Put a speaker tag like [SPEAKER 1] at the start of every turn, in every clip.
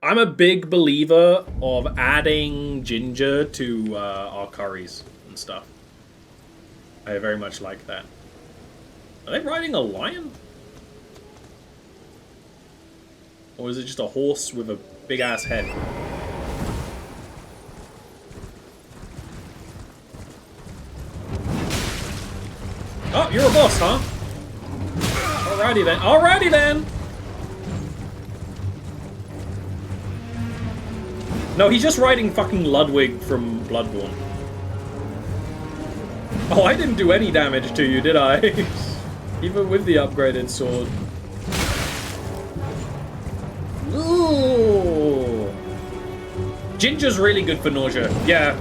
[SPEAKER 1] I'm a big believer of adding ginger to our curries and stuff. I very much like that. Are they riding a lion? Or is it just a horse with a big-ass head? Oh, you're a boss, huh? Alrighty then. Alrighty then! No, he's just riding fucking Ludwig from Bloodborne. Oh, I didn't do any damage to you, did I? Even with the upgraded sword. Ooh. Ginger's really good for nausea. Yeah.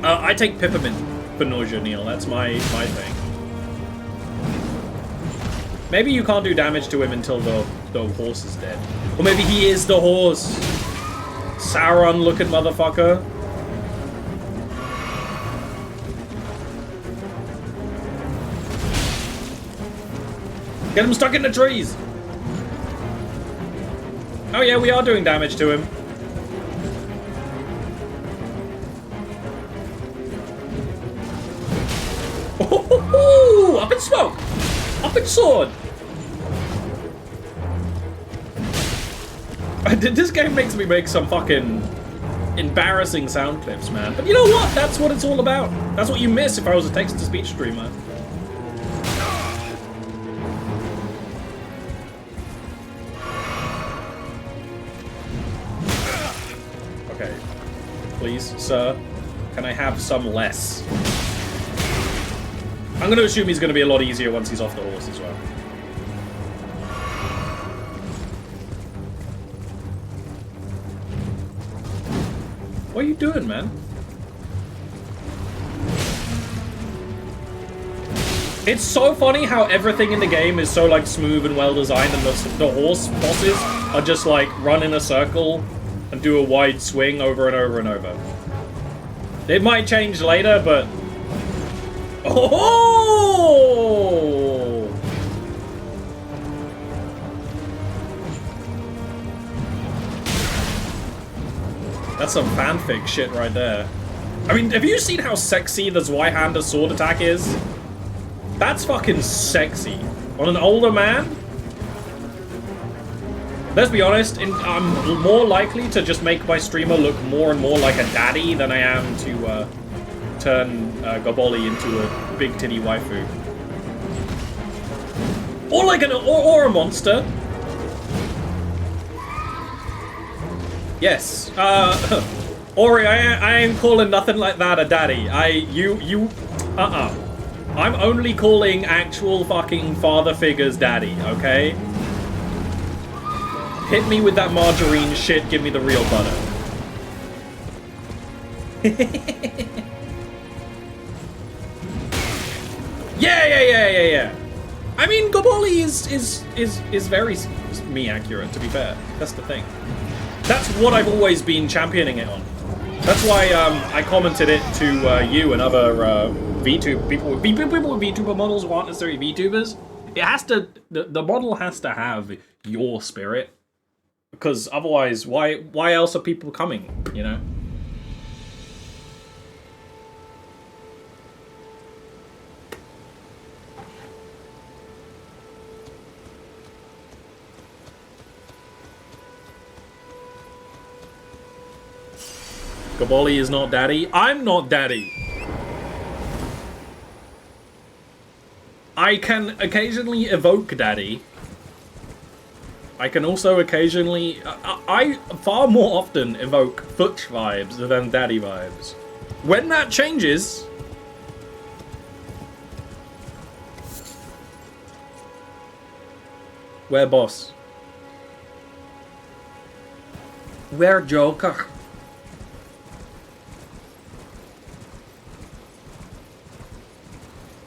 [SPEAKER 1] I take peppermint for nausea, Neil. That's my thing. Maybe you can't do damage to him until the horse is dead. Or maybe he is the horse. Sauron-looking motherfucker. Get him stuck in the trees! Oh yeah, we are doing damage to him. Oh, up in smoke! Up in sword! This game makes me make some fucking embarrassing sound clips, man. But you know what? That's what it's all about. That's what you miss if I was a text-to-speech streamer. Okay. Please, sir. Can I have some less? I'm gonna assume he's gonna be a lot easier once he's off the horse as well. What are you doing, man? It's so funny how everything in the game is so like smooth and well designed, and the horse bosses are just like run in a circle and do a wide swing over and over and over. It might change later, but oh! That's some fanfic shit right there. I mean, have you seen how sexy the Zweihander sword attack is? That's fucking sexy. On an older man? Let's be honest, I'm more likely to just make my streamer look more and more like a daddy than I am to turn Goboli into a big titty waifu. Or like or a monster. Yes. Ori, I ain't calling nothing like that a daddy. I'm only calling actual fucking father figures daddy, okay? Hit me with that margarine shit, give me the real butter. Yeah. I mean, Goboli is very me accurate, to be fair. That's the thing. That's what I've always been championing it on. That's why I commented it to you and other VTuber people with VTuber models who aren't necessarily VTubers. It has to, the model has to have your spirit, because otherwise, why else are people coming? You know. Goboli is not daddy. I'm not daddy. I can occasionally evoke daddy. I can also occasionally... I far more often evoke Futch vibes than daddy vibes. When that changes... Where boss? Where Joker?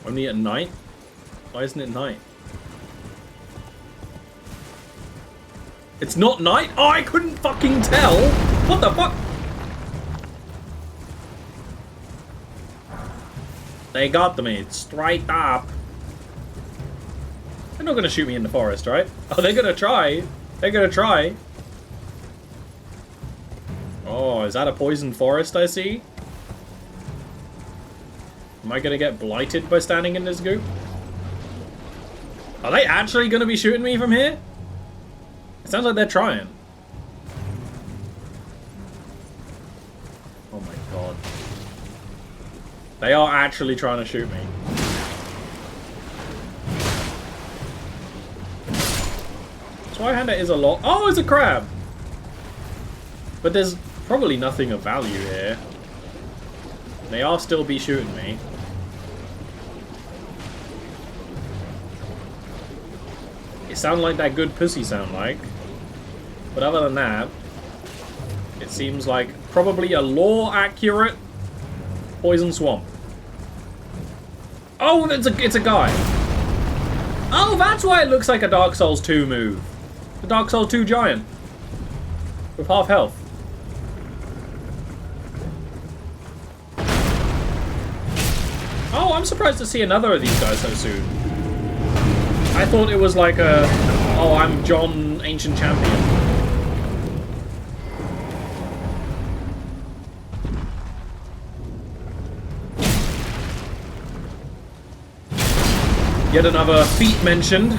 [SPEAKER 1] Only at night? Why isn't it night? It's not night? Oh, I couldn't fucking tell! What the fuck? They got me straight up. They're not gonna shoot me in the forest, right? Oh, they're gonna try. They're gonna try. Oh, is that a poisoned forest I see? Am I gonna get blighted by standing in this goop? Are they actually gonna be shooting me from here? It sounds like they're trying. Oh my god. They are actually trying to shoot me. Swihanda is a lot. Oh, it's a crab! But there's probably nothing of value here. They are still be shooting me. It sound like that good pussy sound like. But other than that, it seems like probably a lore-accurate poison swamp. Oh, it's a guy. Oh, that's why it looks like a Dark Souls 2 move. The Dark Souls 2 giant. With half health. Oh, I'm surprised to see another of these guys so soon. I thought it was like a... Oh, I'm John, Ancient Champion. Yet another feat mentioned.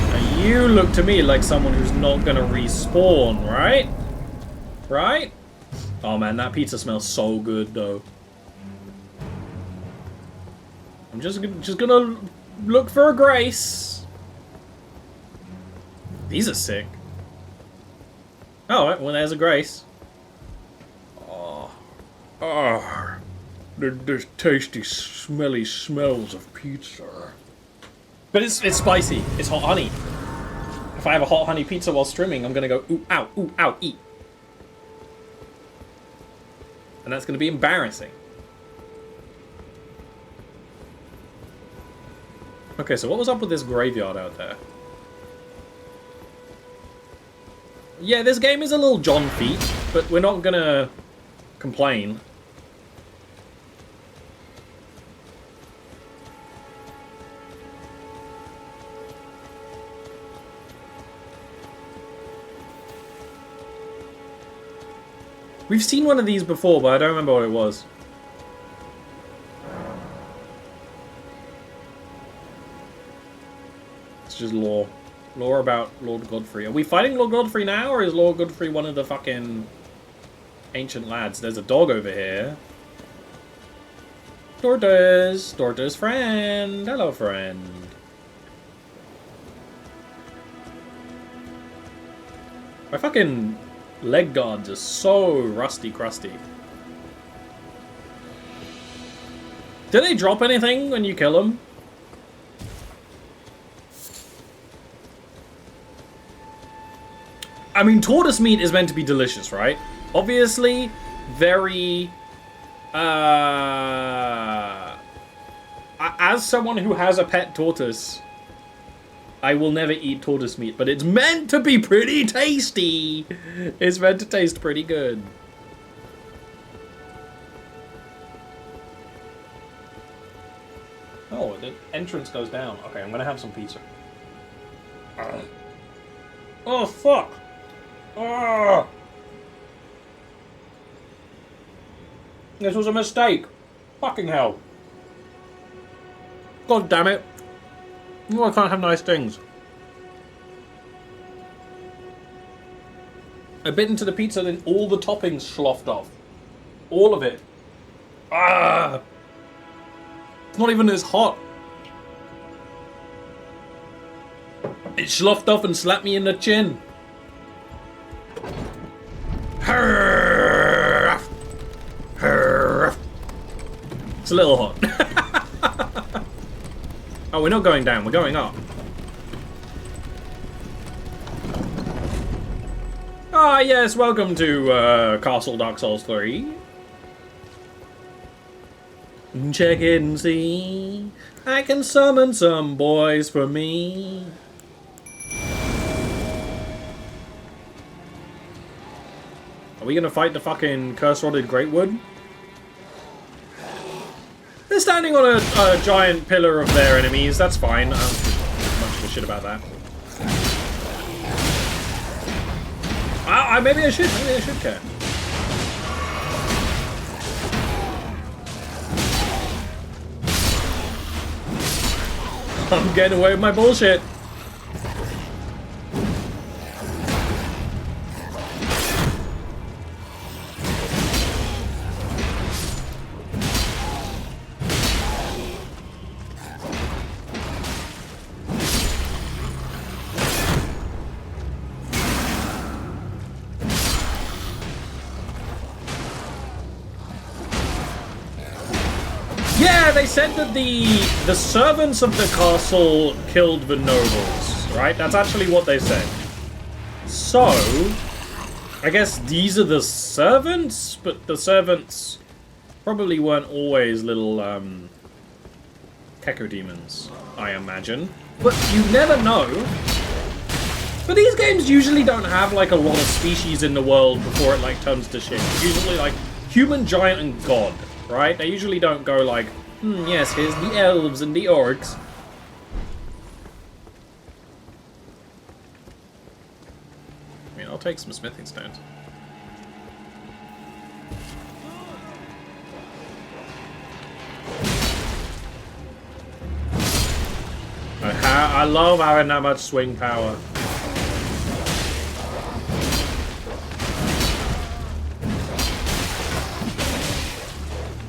[SPEAKER 1] Now you look to me like someone who's not gonna respawn, right? Right? Oh man, that pizza smells so good though. I'm just gonna look for a grace. These are sick. Oh, well, there's a grace. Oh, there's tasty, smelly smells of pizza. But it's spicy. It's hot honey. If I have a hot honey pizza while streaming, I'm gonna go ooh, ow, eat. And that's gonna be embarrassing. Okay, so what was up with this graveyard out there? Yeah, this game is a little John feat, but we're not gonna complain. We've seen one of these before, but I don't remember what it was. Just lore. Lore about Lord Godfrey. Are we fighting Lord Godfrey now, or is Lord Godfrey one of the fucking ancient lads? There's a dog over here. Tortoise! Tortoise friend! Hello, friend. My fucking leg guards are so rusty crusty. Do they drop anything when you kill them? I mean, tortoise meat is meant to be delicious, right? Obviously, very... as someone who has a pet tortoise, I will never eat tortoise meat, but it's meant to be pretty tasty. It's meant to taste pretty good. Oh, the entrance goes down. Okay, I'm gonna have some pizza. Oh, fuck! Oh. This was a mistake. Fucking hell. God damn it. Oh, I can't have nice things. I bit into the pizza, then all the toppings sloughed off. All of it. Ah! It's not even as hot. It sloughed off and slapped me in the chin. It's a little hot. Oh, we're not going down, we're going up. Ah, yes, welcome to Castle Dark Souls 3. Check it and see. I can summon some boys for me. Are we gonna fight the fucking curse-rotted Greatwood? They're standing on a giant pillar of their enemies. That's fine. I don't give much of a shit about that. Maybe I should. Maybe I should care. I'm getting away with my bullshit. Yeah, they said that the servants of the castle killed the nobles, right? That's actually what they said. So, I guess these are the servants, but the servants probably weren't always little Keko demons, I imagine. But you never know. But these games usually don't have like a lot of species in the world before it like turns to shit. It's usually like human, giant, and god. Right? They usually don't go like, yes, here's the elves and the orcs. I mean, I'll take some smithing stones. I love having that much swing power.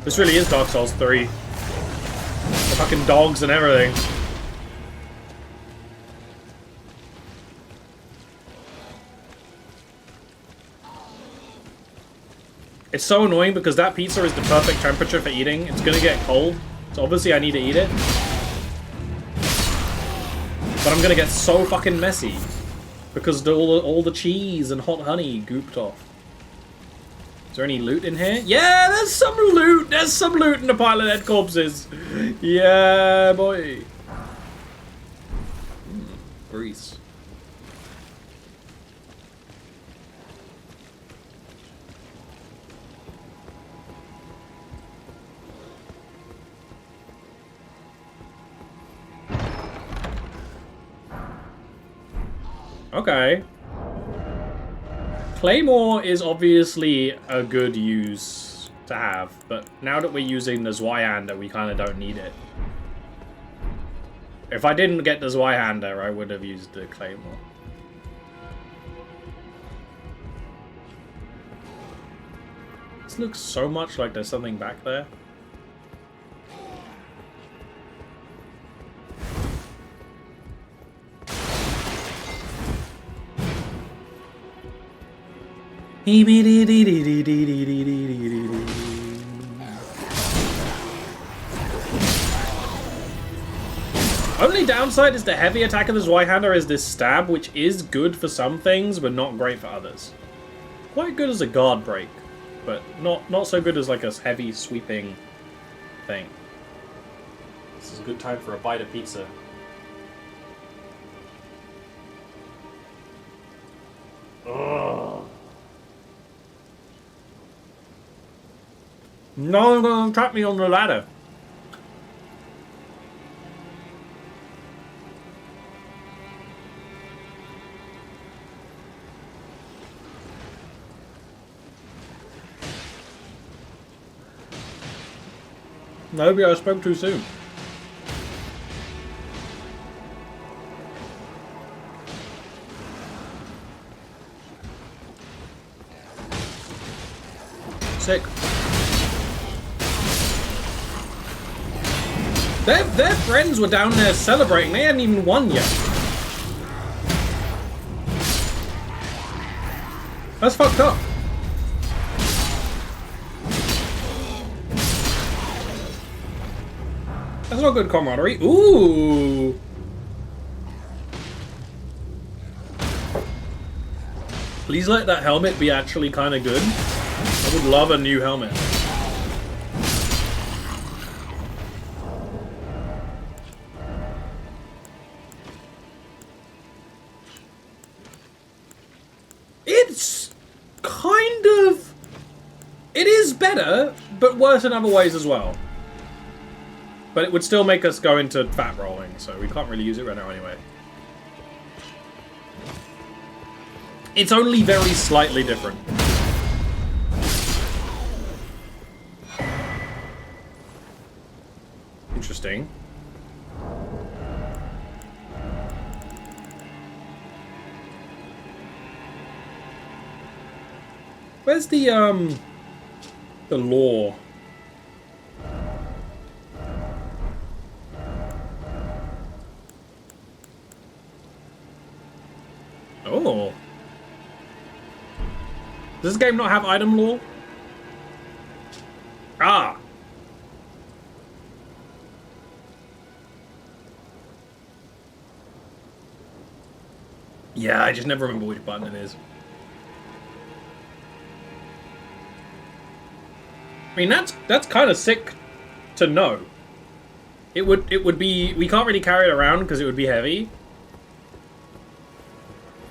[SPEAKER 1] This really is Dark Souls 3. The fucking dogs and everything. It's so annoying because that pizza is the perfect temperature for eating. It's gonna get cold, so obviously I need to eat it. But I'm gonna get so fucking messy because all the cheese and hot honey gooped off. Is there any loot in here? Yeah, there's some loot! There's some loot in the pile of dead corpses! Yeah, boy! Grease. Okay. Claymore is obviously a good use to have, but now that we're using the Zweihander, we kind of don't need it. If I didn't get the Zweihander, I would have used the Claymore. This looks so much like there's something back there. Only downside is the heavy attack of the Zweihander is this stab, which is good for some things, but not great for others. Quite good as a guard break, but not so good as like a heavy sweeping thing. This is a good time for a bite of pizza. Ugh. No one's gonna trap me on the ladder. Maybe I spoke too soon. Sick. Their friends were down there celebrating. They hadn't even won yet. That's fucked up. That's not good camaraderie. Ooh. Please let that helmet be actually kind of good. I would love a new helmet. It's kind of... It is better, but worse in other ways as well. But it would still make us go into fat rolling, so we can't really use it right now anyway. It's only very slightly different. Interesting. Where's the lore? Oh. Does this game not have item lore? Ah. Yeah, I just never remember which button it is. I mean, that's kind of sick to know. It would be, we can't really carry it around because it would be heavy.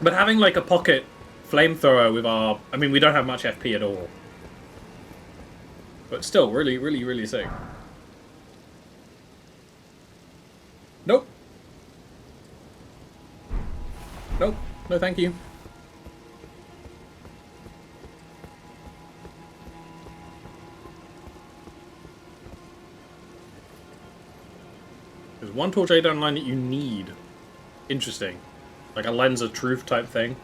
[SPEAKER 1] But having like a pocket flamethrower with our, I mean, we don't have much FP at all. But still, really, really, really sick. Nope. Nope. No, thank you. There's one torch radar line that you need. Interesting. Like a lens of truth type thing.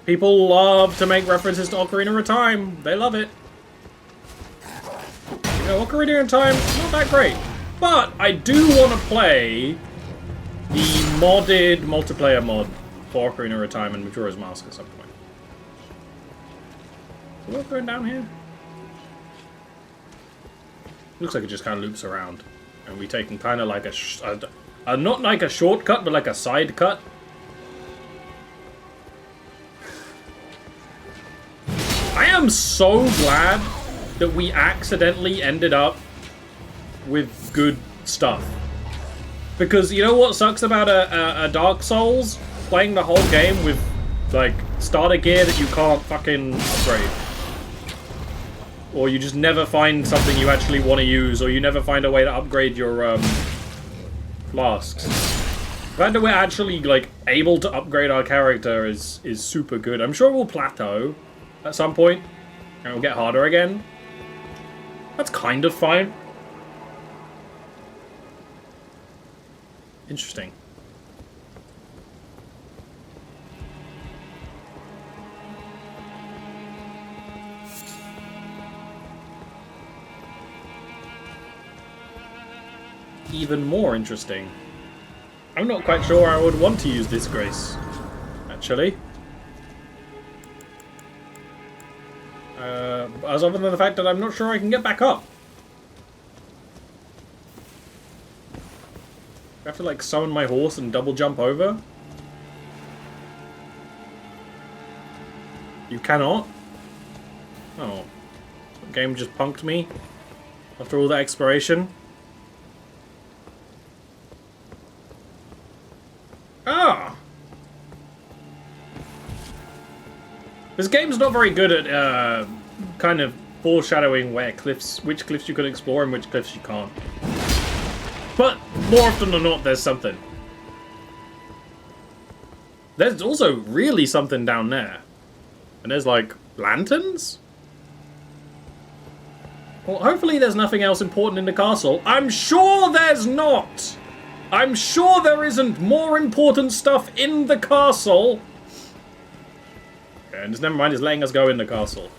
[SPEAKER 1] People love to make references to Ocarina of Time. They love it. You know, Ocarina of Time, not that great. But I do want to play the modded multiplayer mod for Ocarina of Time and Majora's Mask at some point. Is it going down here? Looks like it just kind of loops around. And we're taking kind of like a not like a shortcut, but like a side cut. I am so glad that we accidentally ended up with good stuff. Because you know what sucks about a Dark Souls? Playing the whole game with, like, starter gear that you can't fucking upgrade. Or you just never find something you actually want to use, or you never find a way to upgrade your, flasks. The fact that we're actually, like, able to upgrade our character is super good. I'm sure we'll plateau at some point, and it'll get harder again. That's kind of fine. Interesting. Even more interesting. I'm not quite sure I would want to use Disgrace, actually. As other than the fact that I'm not sure I can get back up. I have to, like, summon my horse and double jump over? You cannot? Oh. The game just punked me after all that exploration. Ah! This game's not very good at, kind of foreshadowing which cliffs you can explore and which cliffs you can't. But, more often than not, there's something. There's also really something down there. And there's, like, lanterns? Well, hopefully there's nothing else important in the castle. I'm sure there's not! I'm sure there isn't more important stuff in the castle! Okay, and just never mind, it's letting us go in the castle.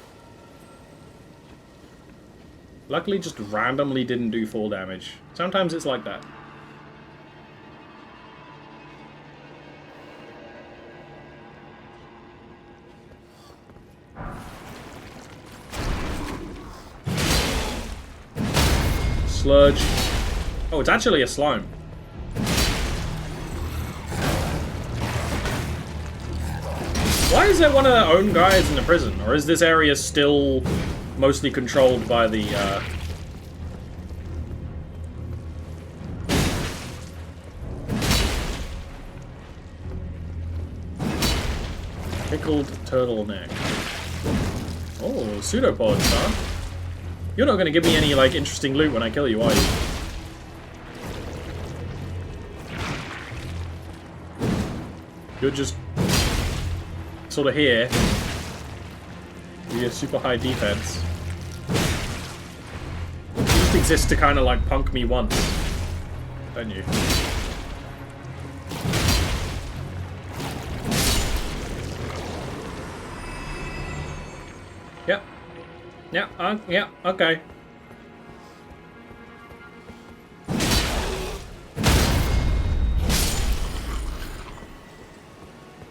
[SPEAKER 1] Luckily, just randomly didn't do fall damage. Sometimes it's like that. Sludge. Oh, it's actually a slime. Why is there one of their own guys in the prison? Or is this area still mostly controlled by the, Pickled turtleneck. Oh, pseudopods, huh? You're not going to give me any, like, interesting loot when I kill you, are you? You're just sort of here. You get super high defense. You just exist to kind of, like, punk me once. Don't you? Yep. Yeah, okay.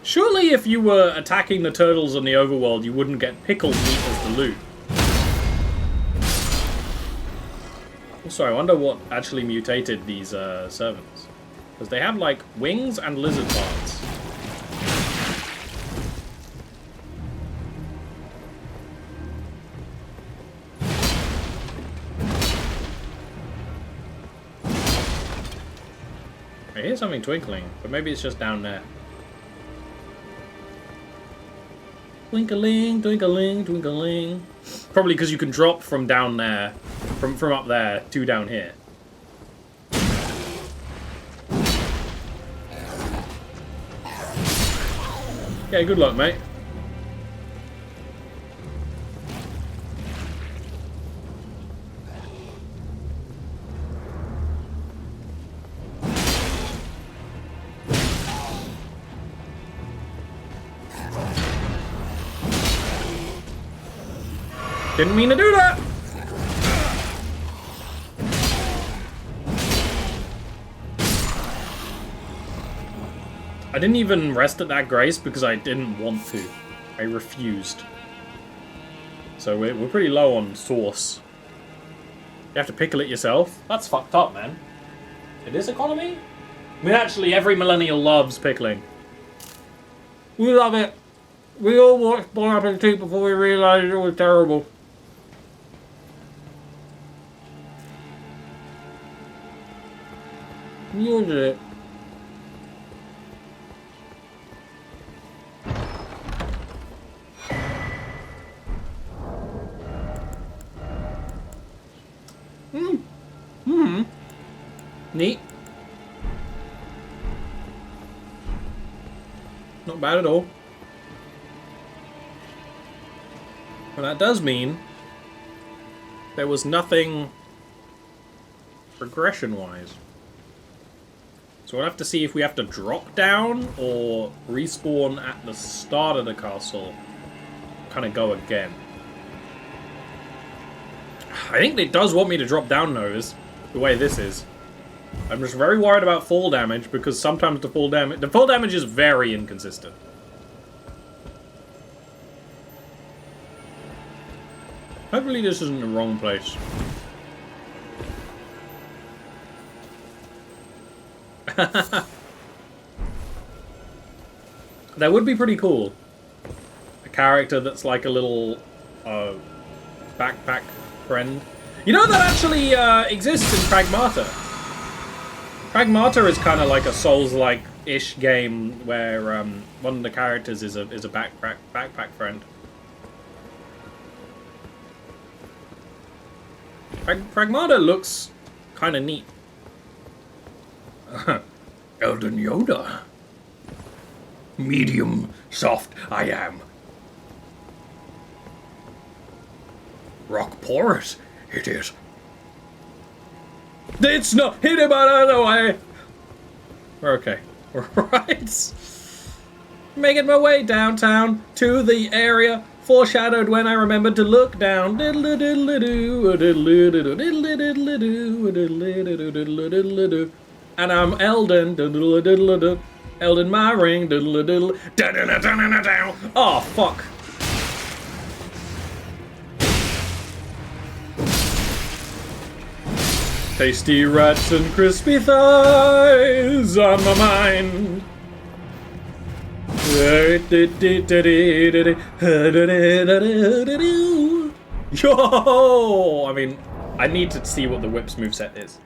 [SPEAKER 1] Surely if you were attacking the turtles on the overworld, you wouldn't get pickled meat as the loot. Also, I wonder what actually mutated these servants. Because they have, like, wings and lizard parts. I hear something twinkling, but maybe it's just down there. Twinkling, twinkling, twinkling. Probably because you can drop from down there, from up there to down here. Yeah, good luck, mate. Didn't mean to do that! I didn't even rest at that grace because I didn't want to. I refused. So we're pretty low on sauce. You have to pickle it yourself? That's fucked up, man. In this economy? I mean, actually, every millennial loves pickling. We love it. We all watched Bon Appetit before we realized it was terrible. You did it. Neat. Not bad at all. Well, that does mean there was nothing progression-wise. So we'll have to see if we have to drop down or respawn at the start of the castle. Kind of go again. I think it does want me to drop down, though, the way this is. I'm just very worried about fall damage because sometimes the fall damage is very inconsistent. Hopefully this isn't the wrong place. That would be pretty cool. A character that's like a little backpack friend. You know that actually exists in Pragmata. Pragmata is kind of like a Souls-like-ish game where one of the characters is a backpack friend. Pragmata looks kind of neat. Elden Yoda. Medium soft I am. Rock porous it is. It's not hit him out of the way. We're okay. We're right. Making my way downtown to the area foreshadowed when I remembered to look down. Diddle diddle doo, diddle diddle diddle diddle doo, diddle diddle diddle. And I'm Elden, diddle diddle diddle. Elden my ring, diddle diddle. Oh fuck. Tasty rats and crispy thighs on my mind. Yo! I mean, I need to see what the whip's moveset is.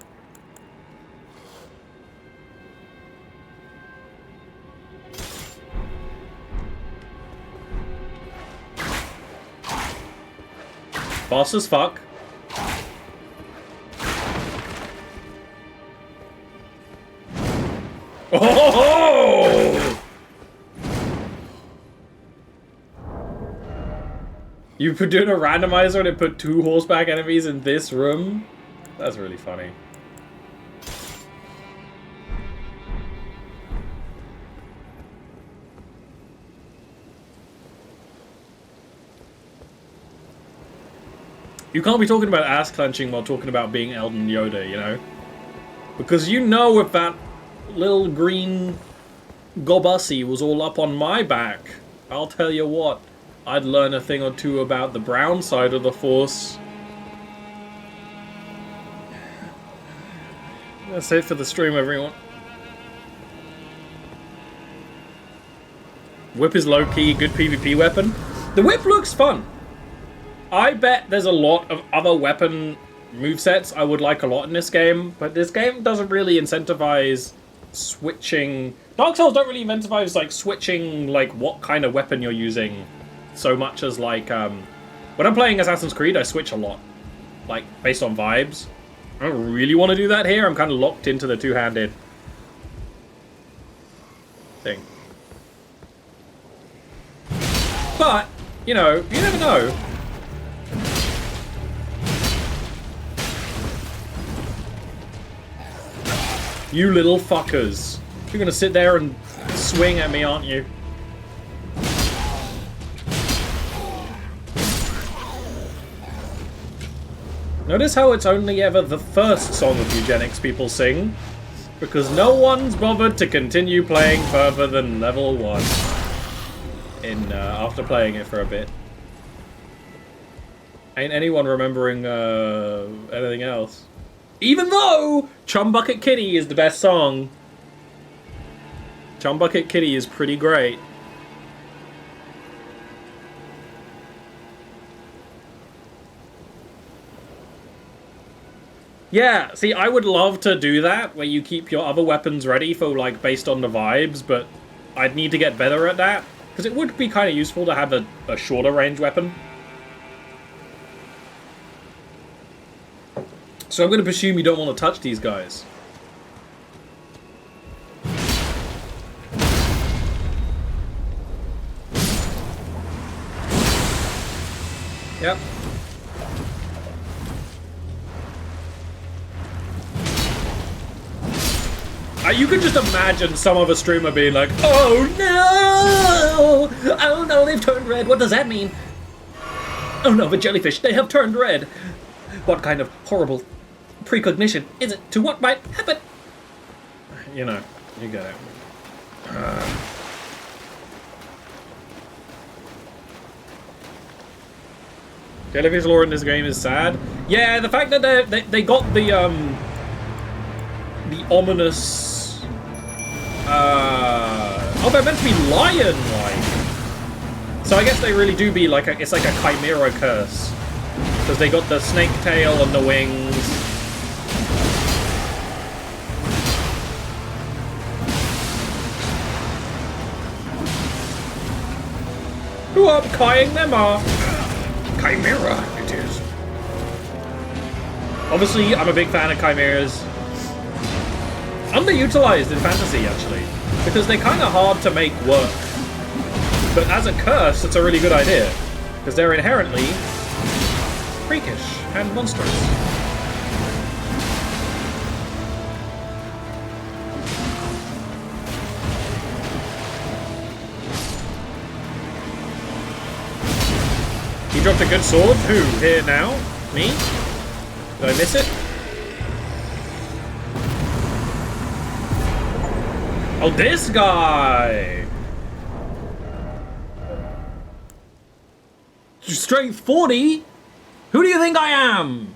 [SPEAKER 1] Fast as fuck. Oh! You put doing a randomizer and it put 2 horseback enemies in this room? That's really funny. You can't be talking about ass clenching while talking about being Elden Yoda, you know? Because you know if that little green Gobussie was all up on my back, I'll tell you what, I'd learn a thing or two about the brown side of the Force. That's it for the stream, everyone. Whip is low-key, good PvP weapon. The whip looks fun. I bet there's a lot of other weapon movesets I would like a lot in this game, but this game doesn't really incentivize switching. Dark Souls don't really incentivize like switching like what kind of weapon you're using so much as like when I'm playing Assassin's Creed I switch a lot, like based on vibes. I don't really want to do that here. I'm kind of locked into the two-handed thing. But, you know, you never know. You little fuckers. You're gonna sit there and swing at me, aren't you? Notice how it's only ever the first song of eugenics people sing? Because no one's bothered to continue playing further than level 1 after playing it for a bit. Ain't anyone remembering anything else. Even though Chum Bucket Kitty is the best song. Chum Bucket Kitty is pretty great. Yeah, see, I would love to do that, where you keep your other weapons ready for, like, based on the vibes, but I'd need to get better at that, because it would be kind of useful to have a shorter range weapon. So I'm going to presume you don't want to touch these guys. Yep. You can just imagine some other streamer being like, oh no! Oh no, they've turned red. What does that mean? Oh no, the jellyfish, they have turned red. What kind of horrible precognition is it to what might happen? You know, you get it. Jellyfish lore in this game is sad. Yeah, the fact that they got the ominous. Oh, they're meant to be lion-like. So I guess they really do be like it's like a chimera curse. Because they got the snake tail and the wings. Who are kying them off? Chimera, it is. Obviously, I'm a big fan of chimeras. Underutilized in fantasy, actually. Because they're kind of hard to make work. But as a curse, it's a really good idea. Because they're inherently freakish and monstrous. He dropped a good sword? Who? Here now? Me? Did I miss it? Oh, this guy! Strength 40? Who do you think I am?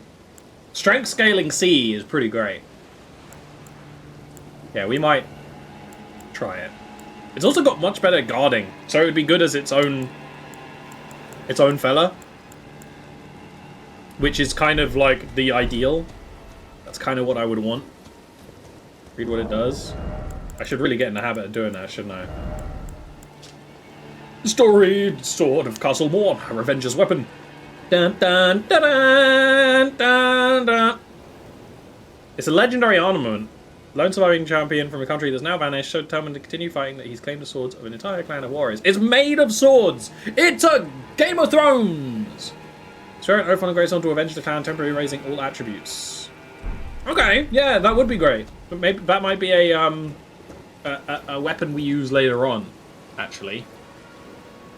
[SPEAKER 1] Strength scaling C is pretty great. Yeah, we might try it. It's also got much better guarding, so it would be good as its own fella. Which is kind of like the ideal. That's kind of what I would want. Read what it does. I should really get in the habit of doing that, shouldn't I? Storied Sword of Castle Morn, a revenge's weapon. Dun, dun, dun, dun, dun, dun. It's a legendary ornament. Lone surviving champion from a country that's now vanished, so determined to continue fighting that he's claimed the swords of an entire clan of warriors. It's made of swords! It's a Game of Thrones! Swear an oath on the great sword to avenge the clan, temporarily raising all attributes. Okay, yeah, that would be great. But maybe that might be a weapon we use later on, actually.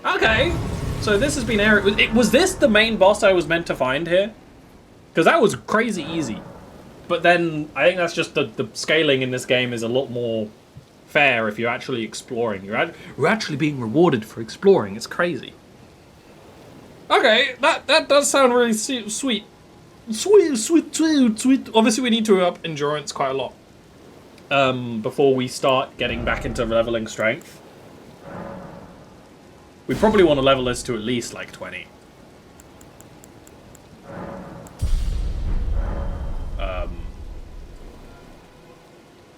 [SPEAKER 1] Okay, so this has been was this the main boss I was meant to find here? Because that was crazy easy. But then, I think that's just the scaling in this game is a lot more fair if you're actually exploring. You're actually being rewarded for exploring. It's crazy. Okay, that does sound really sweet. Sweet. Obviously, we need to up endurance quite a lot before we start getting back into leveling strength. We probably want to level this to at least, like, 20.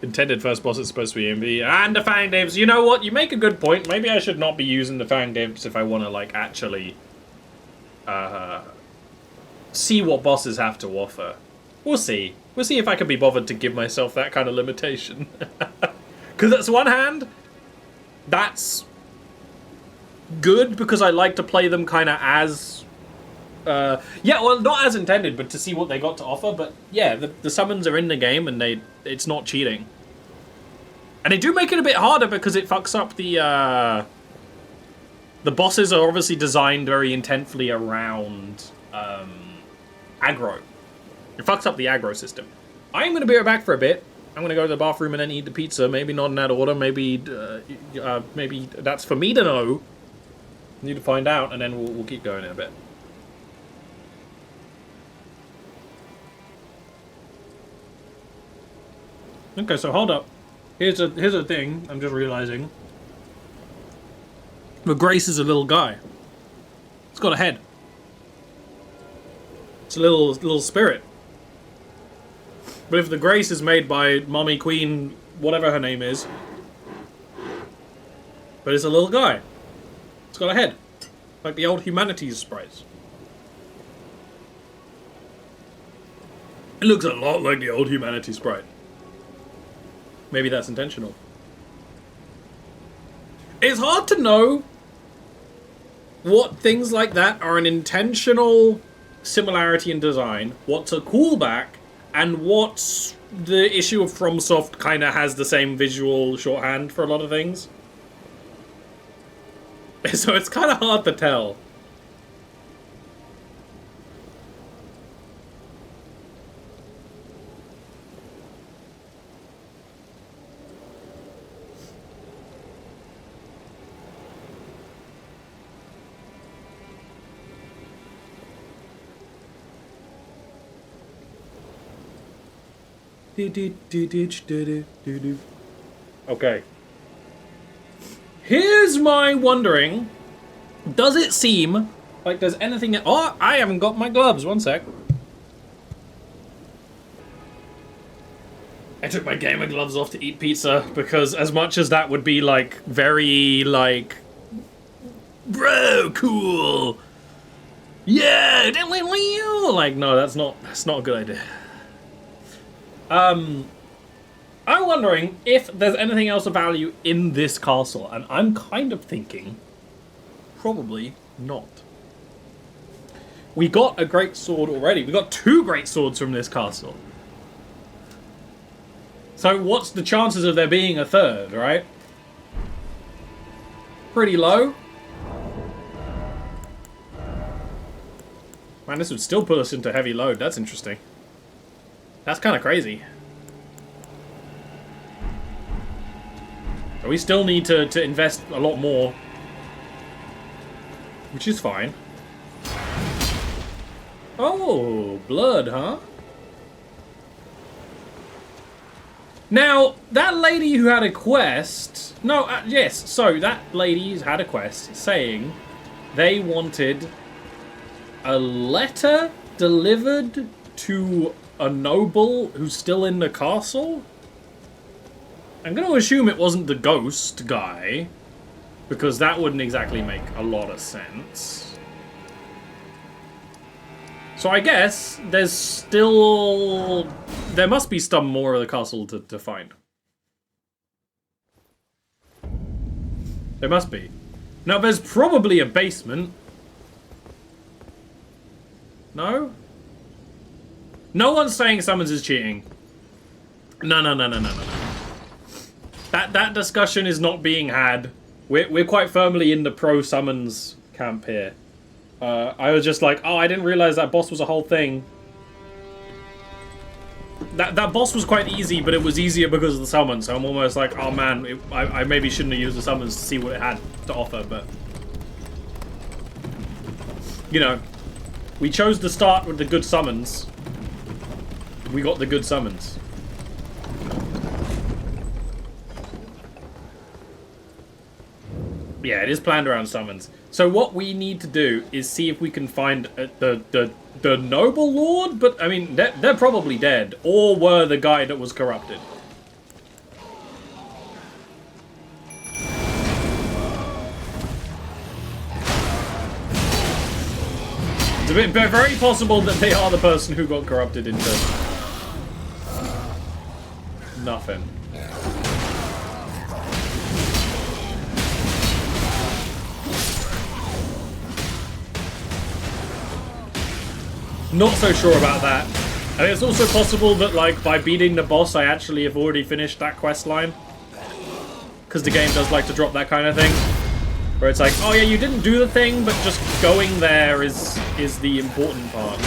[SPEAKER 1] Intended first boss is supposed to be MV. And the Fang Dips. You know what? You make a good point. Maybe I should not be using the Fang Dips if I want to, like, actually see what bosses have to offer. We'll see. We'll see if I can be bothered to give myself that kind of limitation. Because that's one hand, that's good because I like to play them kind of as... yeah, well, not as intended, but to see what they got to offer. But yeah, the summons are in the game and it's not cheating. And they do make it a bit harder because it fucks up the bosses are obviously designed very intently around aggro. It fucks up the aggro system. I'm going to be right back for a bit. I'm going to go to the bathroom and then eat the pizza. Maybe not in that order. Maybe maybe that's for me to know. I need to find out, and then we'll keep going in a bit. Okay, so hold up. Here's a thing I'm just realizing. But Grace is a little guy. It's got a head. It's a little spirit. But if the Grace is made by Mommy Queen, whatever her name is, but it's a little guy. It's got a head, like the old Humanities sprites. It looks a lot like the old Humanities sprite. Maybe that's intentional. It's hard to know what things like that are an intentional similarity in design, what's a callback, and what's the issue of FromSoft kind of has the same visual shorthand for a lot of things. So it's kind of hard to tell. Okay. Here's my wondering. Does it seem like there's anything... Oh, I haven't got my gloves. One sec. I took my gamer gloves off to eat pizza because as much as that would be, like, very, like... Bro, cool. Yeah. Like, no, that's not a good idea. I'm wondering if there's anything else of value in this castle, and I'm kind of thinking probably not. We got a great sword already. We got 2 great swords from this castle. So what's the chances of there being a third, right? Pretty low. Man, this would still put us into heavy load. That's interesting. That's kind of crazy. But we still need to invest a lot more. Which is fine. Oh, blood, huh? Now, that lady who had a quest... No, yes, so that lady had a quest saying they wanted a letter delivered to a noble who's still in the castle? I'm going to assume it wasn't the ghost guy, because that wouldn't exactly make a lot of sense. So I guess there's still... There must be some more of the castle to find. There must be. Now, there's probably a basement. No? No one's saying summons is cheating. No. That discussion is not being had. We're quite firmly in the pro-summons camp here. I was just like, oh, I didn't realize that boss was a whole thing. That boss was quite easy, but it was easier because of the summons. So I'm almost like, oh man, I maybe shouldn't have used the summons to see what it had to offer, but... You know, we chose to start with the good summons. We got the good summons. Yeah, it is planned around summons. So what we need to do is see if we can find the noble lord, but I mean they're probably dead, or were the guy that was corrupted. It's a bit very possible that they are the person who got corrupted into nothing. Not so sure about that. And it's also possible that, like, by beating the boss, I actually have already finished that quest line. Because the game does like to drop that kind of thing. Where it's like, oh yeah, you didn't do the thing, but just going there is the important part.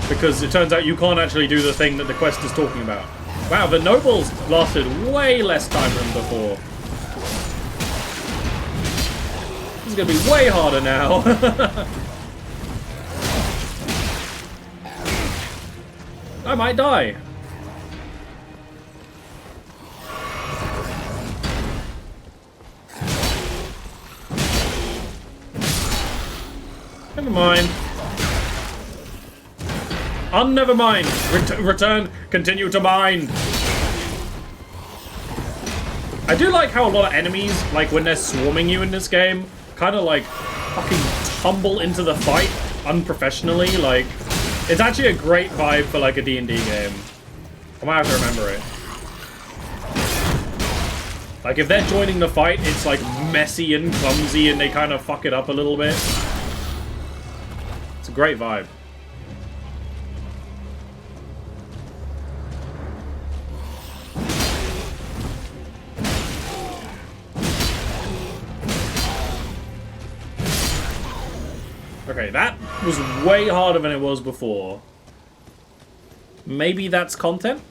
[SPEAKER 1] Because it turns out you can't actually do the thing that the quest is talking about. Wow, the nobles lasted way less time than before. This is going to be way harder now. I might die. Never mind. Never mind. Return. Continue to mind. I do like how a lot of enemies, like when they're swarming you in this game, kind of like fucking tumble into the fight unprofessionally. Like, it's actually a great vibe for like a D&D game. I might have to remember it. Like, if they're joining the fight, it's like messy and clumsy and they kind of fuck it up a little bit. It's a great vibe. Okay, that was way harder than it was before. Maybe that's content?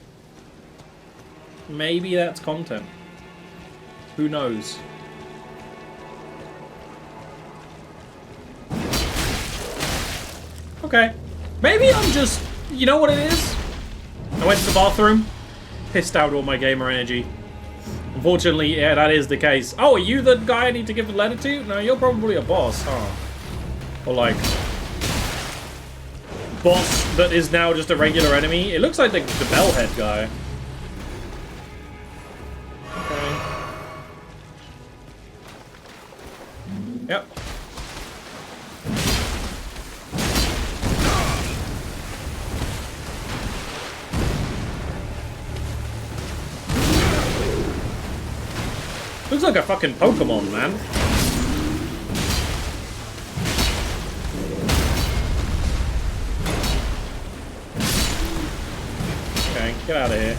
[SPEAKER 1] Maybe that's content. Who knows? Okay. Maybe I'm just... You know what it is? I went to the bathroom, pissed out all my gamer energy. Unfortunately, yeah, that is the case. Oh, are you the guy I need to give the letter to? No, you're probably a boss, huh? Or like... boss that is now just a regular enemy. It looks like the bellhead guy. Okay. Yep. Looks like a fucking Pokemon, man. Okay, get out of here.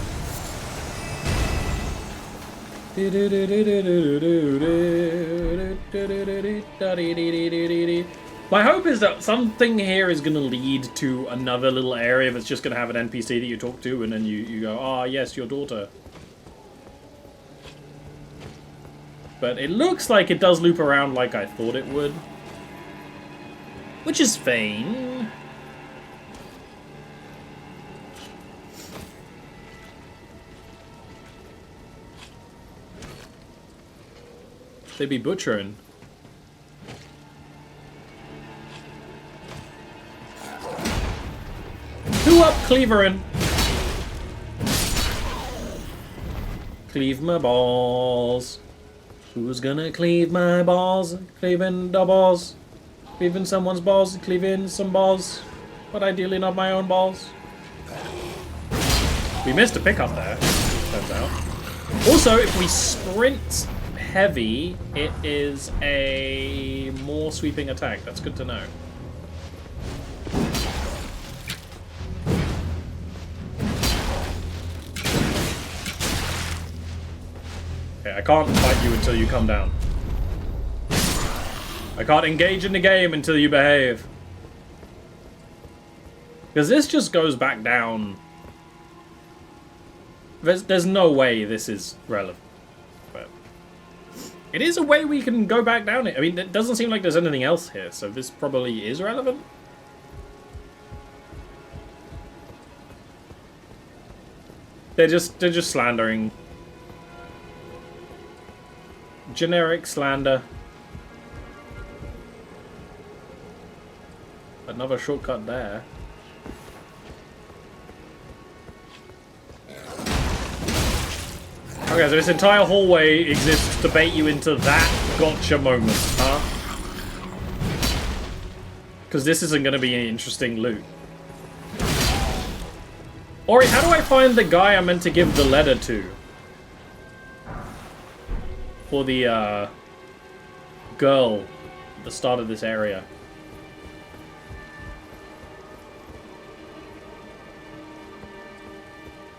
[SPEAKER 1] My hope is that something here is going to lead to another little area that's just going to have an NPC that you talk to, and then you go, ah, yes, your daughter. But it looks like it does loop around like I thought it would. Which is fine. They be butchering. Who up cleaverin'? Cleave my balls. Who's gonna cleave my balls? Cleaving the balls. Cleaving someone's balls. Cleaving some balls. But ideally not my own balls. We missed a pickup there, turns out. Also, if we sprint heavy, it is a more sweeping attack. That's good to know. Okay, I can't fight you until you come down. I can't engage in the game until you behave. Because this just goes back down. There's no way this is relevant. But it is a way we can go back down it. I mean, it doesn't seem like there's anything else here, so this probably is relevant. They're just slandering. Generic slander. Another shortcut there. Okay, so this entire hallway exists to bait you into that gotcha moment, huh? Because this isn't going to be any interesting loot. Ori, how do I find the guy I'm meant to give the letter to? For the, girl at the start of this area.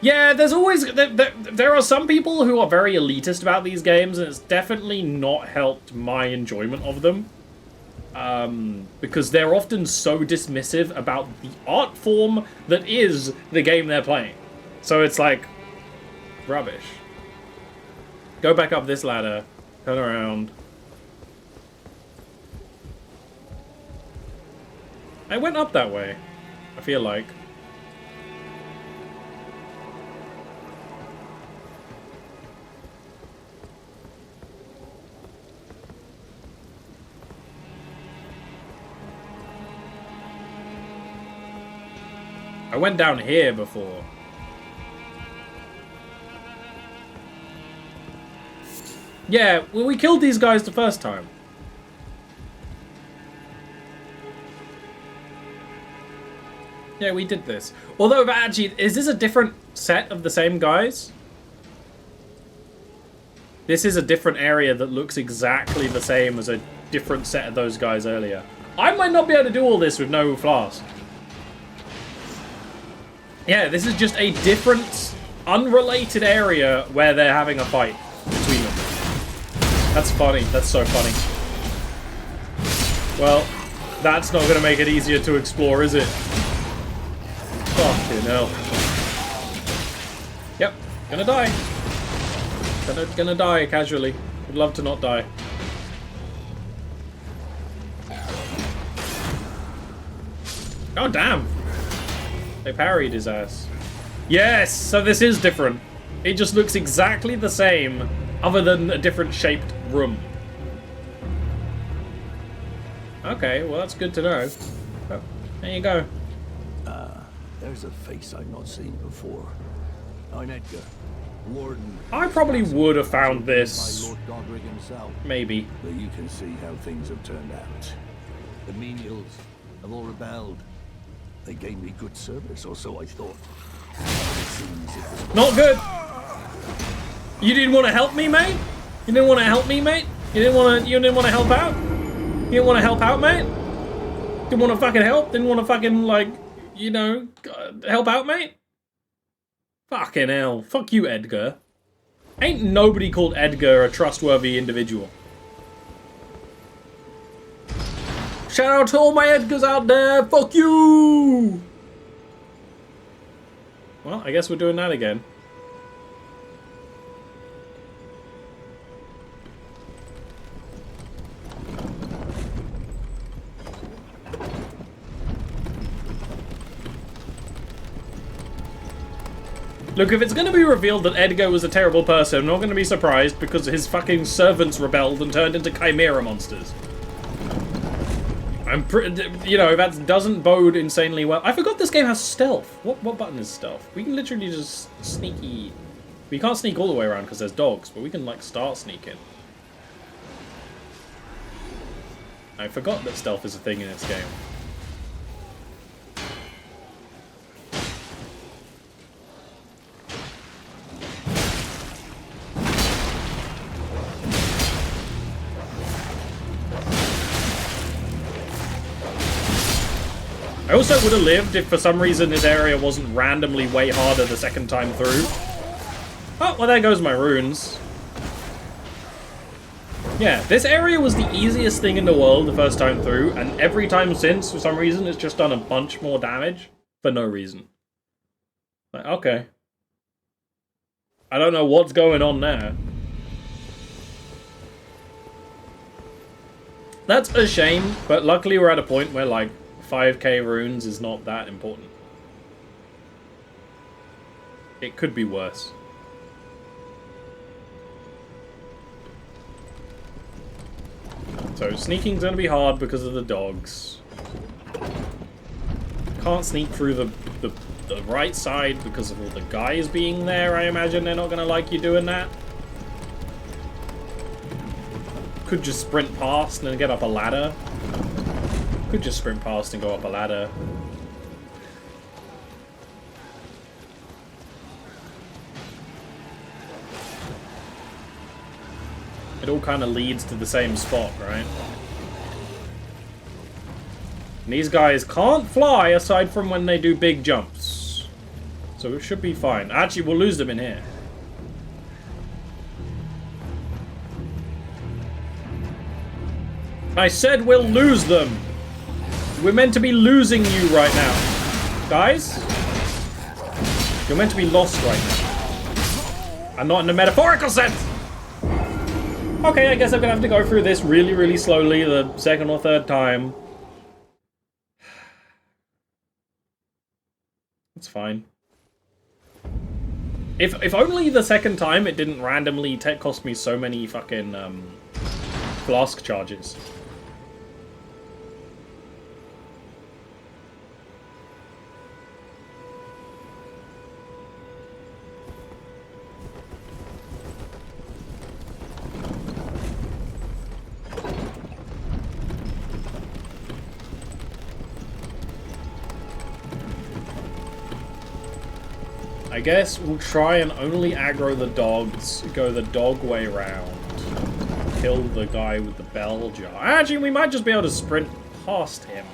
[SPEAKER 1] Yeah, there's always... There are some people who are very elitist about these games, and it's definitely not helped my enjoyment of them. Because they're often so dismissive about the art form that is the game they're playing. So it's like... rubbish. Go back up this ladder. Turn around. I went up that way, I feel like. I went down here before. Yeah, well, we killed these guys the first time. Yeah, we did this. Although, actually, is this a different set of the same guys? This is a different area that looks exactly the same as a different set of those guys earlier. I might not be able to do all this with no flask. Yeah, this is just a different, unrelated area where they're having a fight between them. That's funny. That's so funny. Well, that's not going to make it easier to explore, is it? Fucking hell. Yep, gonna die. Gonna die casually. Would love to not die. Oh, damn. They parried his ass. Yes, so this is different. It just looks exactly the same, other than a different shaped room. Okay, well that's good to know. Oh, there you go.
[SPEAKER 2] There's a face I've not seen before. I'm Edgar, Warden.
[SPEAKER 1] I probably would have found this.
[SPEAKER 2] By Lord Godric himself.
[SPEAKER 1] Maybe.
[SPEAKER 2] But you can see how things have turned out. The menials have all rebelled. They gave me good service, or so I thought. It seems it was
[SPEAKER 1] not good. You didn't want to help me, mate? You didn't want to help me, mate? You didn't want to help out? You didn't want to help out, mate? Didn't want to fucking help? Didn't want to fucking, like, you know, help out, mate? Fucking hell. Fuck you, Edgar. Ain't nobody called Edgar a trustworthy individual. Shout out to all my Edgars out there. Fuck you! Well, I guess we're doing that again. Look, if it's going to be revealed that Edgar was a terrible person, I'm not going to be surprised because his fucking servants rebelled and turned into chimera monsters. I'm pretty, you know, that doesn't bode insanely well. I forgot this game has stealth. What button is stealth? We can literally just sneaky. We can't sneak all the way around because there's dogs, but we can, like, start sneaking. I forgot that stealth is a thing in this game. I also would have lived if for some reason this area wasn't randomly way harder the second time through. Oh, well there goes my runes. Yeah, this area was the easiest thing in the world the first time through, and every time since, for some reason, it's just done a bunch more damage for no reason. Like, okay. I don't know what's going on there. That's a shame, but luckily we're at a point where, like, 5k runes is not that important. It could be worse. So sneaking's gonna be hard because of the dogs. Can't sneak through the right side because of all the guys being there. I imagine they're not gonna like you doing that. Could just sprint past and then get up a ladder. Could just sprint past and go up a ladder. It all kind of leads to the same spot, right? And these guys can't fly aside from when they do big jumps. So it should be fine. Actually, we'll lose them in here. I said we'll lose them! We're meant to be losing you right now. Guys? You're meant to be lost right now. I'm not in a metaphorical sense! Okay, I guess I'm gonna have to go through this really, really slowly the second or third time. It's fine. If only the second time it didn't randomly cost me so many fucking flask charges. I guess we'll try and only aggro the dogs, go the dog way round, kill the guy with the bell jar. Actually, we might just be able to sprint past him.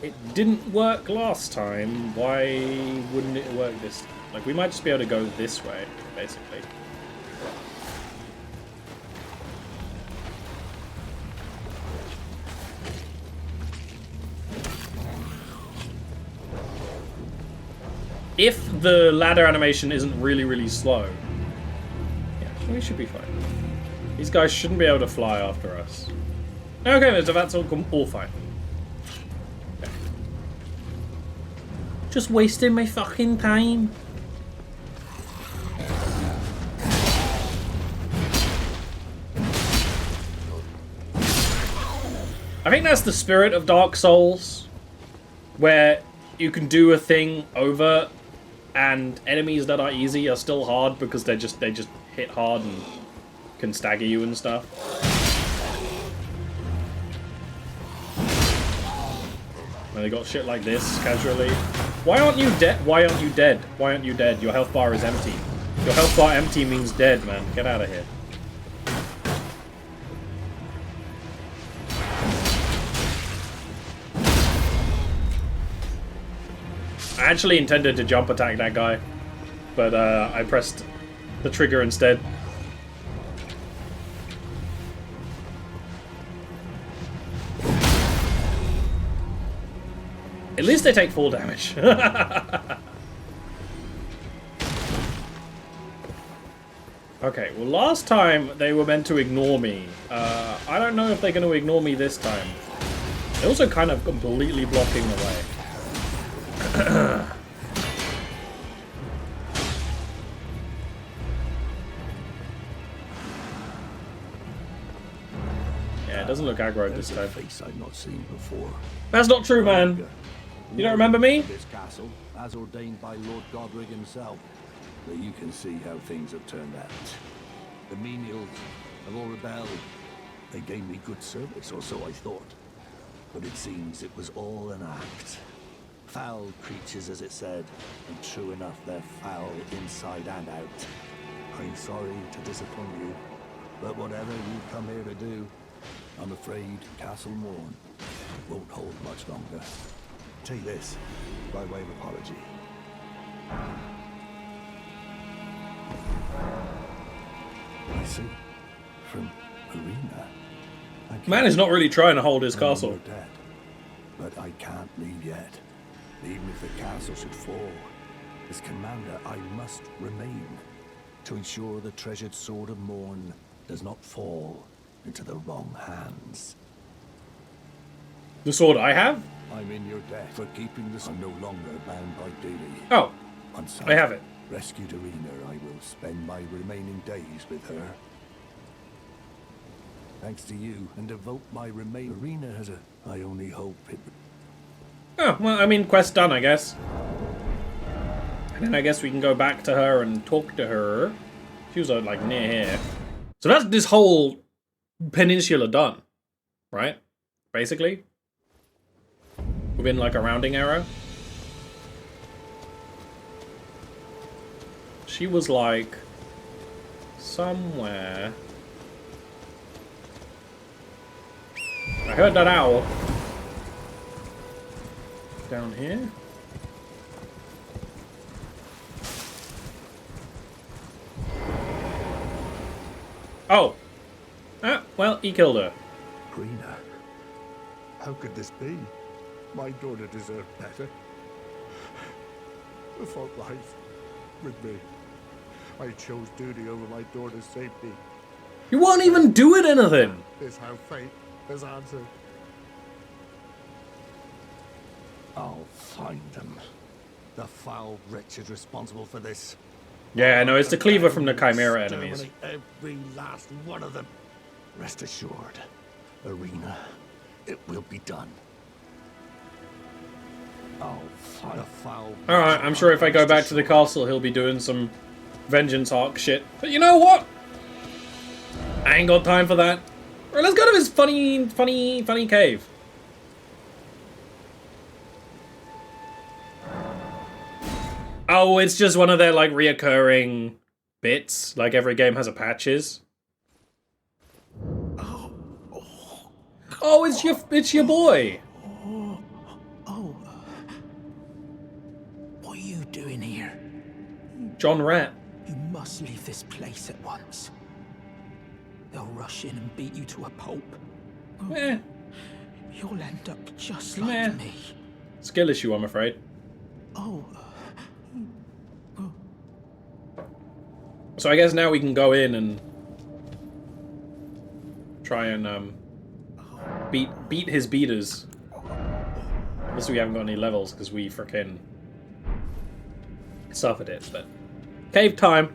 [SPEAKER 1] It didn't work last time, why wouldn't it work this time? Like, we might just be able to go this way, basically. If the ladder animation isn't really, really slow. Yeah, we should be fine. These guys shouldn't be able to fly after us. Okay, so that's all fine. Okay. Just wasting my fucking time. I think that's the spirit of Dark Souls, where you can do a thing over and enemies that are easy are still hard because they just hit hard and can stagger you and stuff. And they got shit like this casually. Why aren't you dead? Why aren't you dead? Why aren't you dead? Your health bar is empty. Your health bar empty means dead, man. Get out of here. I actually intended to jump attack that guy, but I pressed the trigger instead. At least they take full damage. Okay, well last time they were meant to ignore me. I don't know if they're going to ignore me this time. They're also kind of completely blocking the way. Yeah, it doesn't look aggro this time.
[SPEAKER 2] Face I've not seen before.
[SPEAKER 1] That's not true, man. You don't remember me?
[SPEAKER 2] This castle, as ordained by Lord Godric himself. But you can see how things have turned out. The menials have all rebelled. They gave me good service, or so I thought. But it seems it was all an act. Foul creatures, as it said, and true enough, they're foul inside and out. I'm sorry to disappoint you, but whatever you come here to do, I'm afraid Castle Morn won't hold much longer. Take this, by way of apology. I see. From Arena.
[SPEAKER 1] Man is not really trying to hold his
[SPEAKER 2] I know
[SPEAKER 1] castle.
[SPEAKER 2] you're dead, but I can't leave yet. Even if the castle should fall, as commander, I must remain to ensure the treasured sword of Morn does not fall into the wrong hands.
[SPEAKER 1] The sword I have?
[SPEAKER 2] I'm in your debt for keeping this. I'm no longer bound by duty.
[SPEAKER 1] Oh,
[SPEAKER 2] Once
[SPEAKER 1] I have it.
[SPEAKER 2] rescued Arena, I will spend my remaining days with her. Thanks to you, and devote my Arena has a. I only hope it.
[SPEAKER 1] Oh, well, I mean, quest done, I guess. And then I guess we can go back to her and talk to her. She was, like, near here. So that's this whole peninsula done, right? Basically. Within, like, a rounding arrow. She was, like, somewhere. I heard that owl. Down here? Oh! Ah, well, he killed her.
[SPEAKER 2] Arena, how could this be? My daughter deserved better. The fault lies with me. I chose duty over my daughter's safety.
[SPEAKER 1] You won't even do it anything!
[SPEAKER 2] This how fate has answered. I'll find them. The foul wretches responsible for this.
[SPEAKER 1] Yeah, no, it's the cleaver from the Chimera enemies.
[SPEAKER 2] Exterminate every last one of them. Rest assured, Arena, it will be done. I'll find the foul.
[SPEAKER 1] Alright, I'm sure if I go back to the castle, he'll be doing some vengeance arc shit. But you know what? I ain't got time for that. Alright, let's go to this funny cave. Oh, it's just one of their, like, reoccurring bits. Like, every game has a patches. Oh, it's your boy.
[SPEAKER 3] What are you doing here?
[SPEAKER 1] John Rat.
[SPEAKER 3] You must leave this place at once. They'll rush in and beat you to a pulp.
[SPEAKER 1] Eh,
[SPEAKER 3] You'll end up just
[SPEAKER 1] Meh.
[SPEAKER 3] like me.
[SPEAKER 1] skill issue, I'm afraid.
[SPEAKER 3] Oh,
[SPEAKER 1] So I guess now we can go in and try and beat his beaters. Unless we haven't got any levels because we frickin' suffered it. But cave time.